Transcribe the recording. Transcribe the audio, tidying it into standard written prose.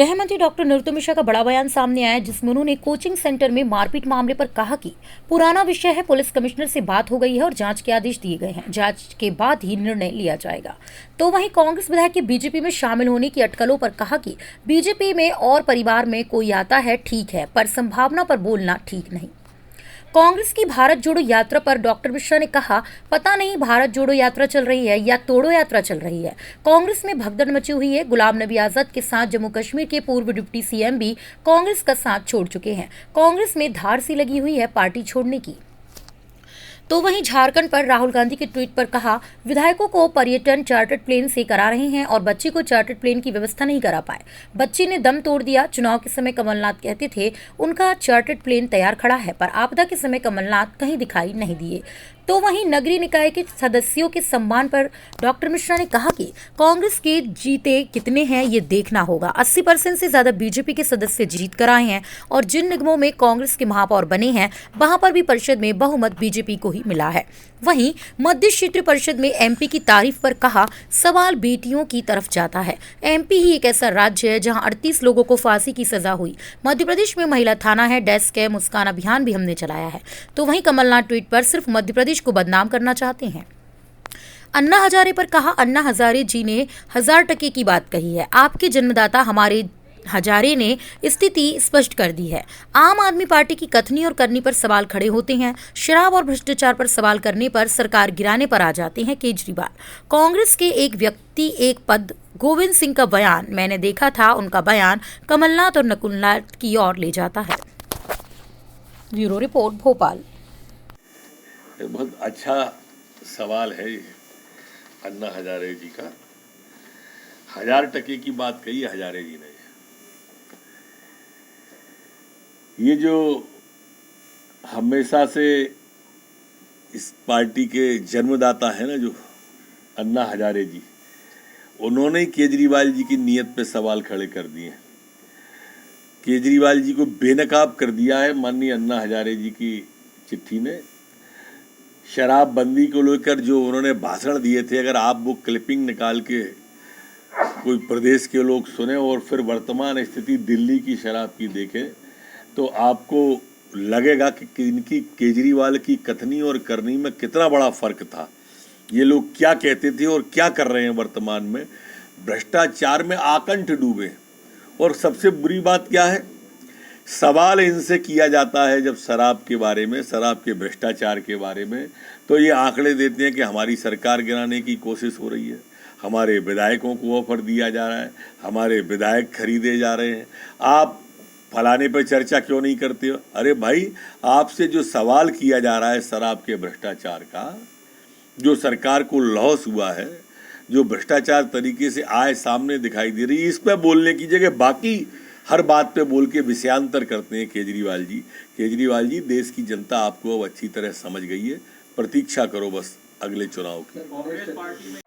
गृह मंत्री डॉक्टर नरोत्तम मिश्रा का बड़ा बयान सामने आया जिसमें उन्होंने कोचिंग सेंटर में मारपीट मामले पर कहा कि पुराना विषय है, पुलिस कमिश्नर से बात हो गई है और जांच के आदेश दिए गए हैं, जांच के बाद ही निर्णय लिया जाएगा। तो वहीं कांग्रेस विधायक के बीजेपी में शामिल होने की अटकलों पर कहा कि बीजेपी में और परिवार में कोई आता है ठीक है, पर संभावना पर बोलना ठीक नहीं। कांग्रेस की भारत जोड़ो यात्रा पर डॉक्टर मिश्रा ने कहा, पता नहीं भारत जोड़ो यात्रा चल रही है या तोड़ो यात्रा चल रही है। कांग्रेस में भगदड़ मची हुई है। गुलाम नबी आजाद के साथ जम्मू कश्मीर के पूर्व डिप्टी सीएम भी कांग्रेस का साथ छोड़ चुके हैं। कांग्रेस में धार सी लगी हुई है पार्टी छोड़ने की। तो वहीं झारखंड पर राहुल गांधी के ट्वीट पर कहा, विधायकों को पर्यटन चार्टर्ड प्लेन से करा रहे हैं और बच्ची को चार्टर्ड प्लेन की व्यवस्था नहीं करा पाए। बच्ची ने दम तोड़ दिया। चुनाव के समय कमलनाथ कहते थे उनका चार्टर्ड प्लेन तैयार खड़ा है, पर आपदा के समय कमलनाथ कहीं दिखाई नहीं दिए। तो वहीं नगरीय निकाय के सदस्यों के सम्मान पर डॉक्टर मिश्रा ने कहा कि कांग्रेस के जीते कितने हैं ये देखना होगा। 80% से ज्यादा बीजेपी के सदस्य जीत कर आए हैं और जिन निगमों में कांग्रेस के महापौर बने हैं वहां पर भी परिषद में बहुमत बीजेपी को ही मिला है। वहीं मध्य क्षेत्रीय परिषद में एमपी की तारीफ पर कहा, सवाल बेटियों की तरफ जाता है। एमपी ही एक ऐसा राज्य है जहां 38 लोगों को फांसी की सजा हुई। मध्य प्रदेश में महिला थाना है, डेस्क है, मुस्कान अभियान भी हमने चलाया है। तो वहीं कमलनाथ ट्वीट पर सिर्फ मध्य प्रदेश को बदनाम करना चाहते हैं। अन्ना हजारे पर कहा, अन्ना हजारे जी ने 1000% की बात कही है। आपके जन्मदाता हमारे हजारे ने स्थिति स्पष्ट कर दी है। आम आदमी पार्टी की कथनी और करनी पर सवाल खड़े होते हैं। शराब और भ्रष्टाचार पर सवाल करने पर सरकार गिराने पर आ जाते हैं केजरीवाल। कांग्रेस के एक व्यक्ति एक पद, गोविंद सिंह का बयान मैंने देखा था, उनका बयान कमलनाथ और नकुलनाथ की ओर ले जाता है। Bureau report, Bhopal. बहुत अच्छा सवाल है ये अन्ना हजारे जी का। 1000% की बात कही है हजारे जी ने। ये जो हमेशा से इस पार्टी के जन्मदाता है ना, जो अन्ना हजारे जी, उन्होंने ही केजरीवाल जी की नीयत पे सवाल खड़े कर दिए। केजरीवाल जी को बेनकाब कर दिया है माननीय अन्ना हजारे जी की चिट्ठी ने। शराबबंदी को लेकर जो उन्होंने भाषण दिए थे, अगर आप वो क्लिपिंग निकाल के कोई प्रदेश के लोग सुने और फिर वर्तमान स्थिति दिल्ली की शराब की देखें तो आपको लगेगा कि इनकी केजरीवाल की कथनी और करनी में कितना बड़ा फर्क था। ये लोग क्या कहते थे और क्या कर रहे हैं वर्तमान में। भ्रष्टाचार में आकंठ डूबे। और सबसे बुरी बात क्या है, सवाल इनसे किया जाता है जब शराब के बारे में, शराब के भ्रष्टाचार के बारे में, तो ये आंकड़े देते हैं कि हमारी सरकार गिराने की कोशिश हो रही है, हमारे विधायकों को ऑफर दिया जा रहा है, हमारे विधायक खरीदे जा रहे हैं, आप फलाने पर चर्चा क्यों नहीं करते हो। अरे भाई, आपसे जो सवाल किया जा रहा है शराब के भ्रष्टाचार का, जो सरकार को लॉस हुआ है, जो भ्रष्टाचार तरीके से आय सामने दिखाई दे रही है, इस पर बोलने की जगह बाकी हर बात पे बोल के विषयांतर करते हैं केजरीवाल जी। केजरीवाल जी, देश की जनता आपको अब अच्छी तरह समझ गई है। प्रतीक्षा करो बस अगले चुनाव की। कांग्रेस पार्टी में